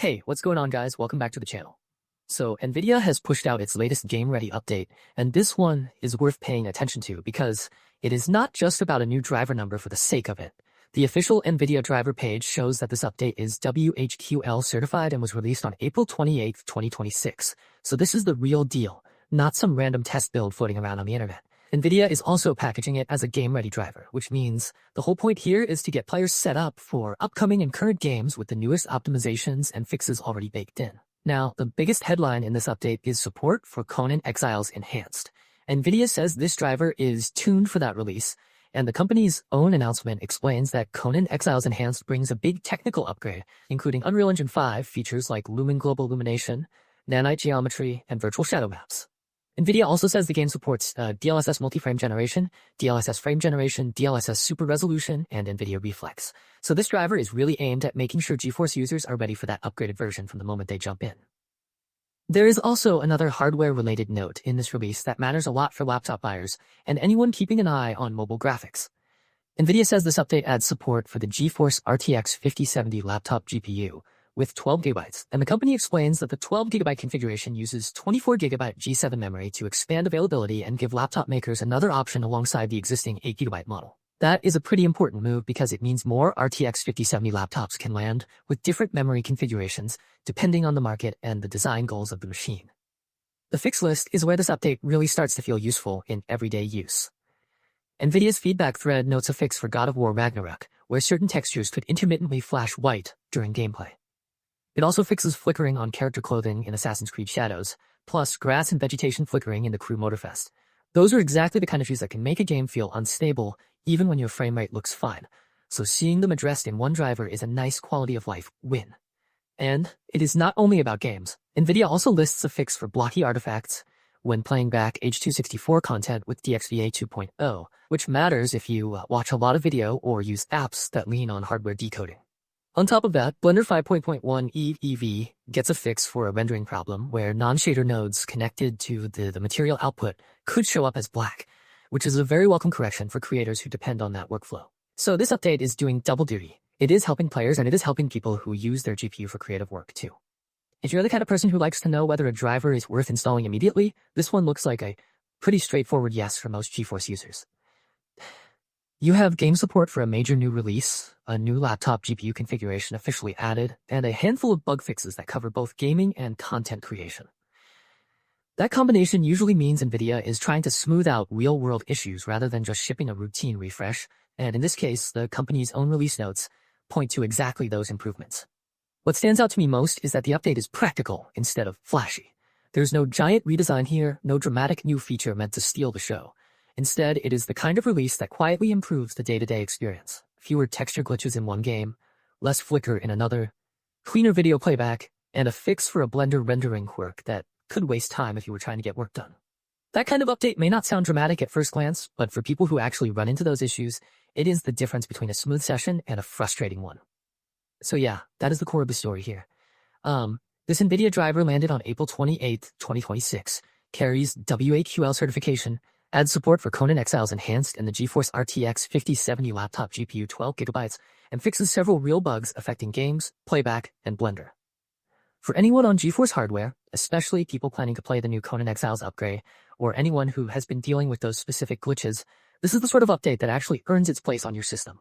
Hey, what's going on guys? Welcome back to the channel. So NVIDIA has pushed out its latest game-ready update, and this one is worth paying attention to because it is not just about a new driver number for the sake of it. The official NVIDIA driver page shows that this update is WHQL certified and was released on April 28, 2026. So this is the real deal, not some random test build floating around on the internet. NVIDIA is also packaging it as a game-ready driver, which means the whole point here is to get players set up for upcoming and current games with the newest optimizations and fixes already baked in. Now, the biggest headline in this update is support for Conan Exiles Enhanced. NVIDIA says this driver is tuned for that release, and the company's own announcement explains that Conan Exiles Enhanced brings a big technical upgrade, including Unreal Engine 5 features like Lumen Global Illumination, nanite geometry, and virtual shadow maps. NVIDIA also says the game supports DLSS multi-frame generation, DLSS frame generation, DLSS super resolution, and NVIDIA Reflex. So this driver is really aimed at making sure GeForce users are ready for that upgraded version from the moment they jump in. There is also another hardware-related note in this release that matters a lot for laptop buyers and anyone keeping an eye on mobile graphics. NVIDIA says this update adds support for the GeForce RTX 5070 laptop GPU, with 12 GB, and the company explains that the 12 GB configuration uses 24 GB G7 memory to expand availability and give laptop makers another option alongside the existing 8 GB model. That is a pretty important move because it means more RTX 5070 laptops can land with different memory configurations depending on the market and the design goals of the machine. The fix list is where this update really starts to feel useful in everyday use. NVIDIA's feedback thread notes a fix for God of War Ragnarök, where certain textures could intermittently flash white during gameplay. It also fixes flickering on character clothing in Assassin's Creed Shadows, plus grass and vegetation flickering in the Crew Motorfest. Those are exactly the kind of issues that can make a game feel unstable even when your frame rate looks fine. So seeing them addressed in one driver is a nice quality of life win. And it is not only about games. NVIDIA also lists a fix for blocky artifacts when playing back H.264 content with DXVA 2.0, which matters if you watch a lot of video or use apps that lean on hardware decoding. On top of that, Blender 5.1 EEV gets a fix for a rendering problem where non-shader nodes connected to the material output could show up as black, which is a very welcome correction for creators who depend on that workflow. So this update is doing double duty. It is helping players and it is helping people who use their GPU for creative work too. If you're the kind of person who likes to know whether a driver is worth installing immediately, this one looks like a pretty straightforward yes for most GeForce users. You have game support for a major new release, a new laptop GPU configuration officially added, and a handful of bug fixes that cover both gaming and content creation. That combination usually means NVIDIA is trying to smooth out real-world issues rather than just shipping a routine refresh, and in this case, the company's own release notes point to exactly those improvements. What stands out to me most is that the update is practical instead of flashy. There's no giant redesign here, no dramatic new feature meant to steal the show. Instead, it is the kind of release that quietly improves the day-to-day experience. Fewer texture glitches in one game, less flicker in another, cleaner video playback, and a fix for a Blender rendering quirk that could waste time if you were trying to get work done. That kind of update may not sound dramatic at first glance, but for people who actually run into those issues, it is the difference between a smooth session and a frustrating one. So yeah, that is the core of the story here. This NVIDIA driver landed on April 28, 2026, carries WHQL certification, adds support for Conan Exiles Enhanced and the GeForce RTX 5070 laptop GPU 12 GB, and fixes several real bugs affecting games, playback, and Blender. For anyone on GeForce hardware, especially people planning to play the new Conan Exiles upgrade, or anyone who has been dealing with those specific glitches, this is the sort of update that actually earns its place on your system.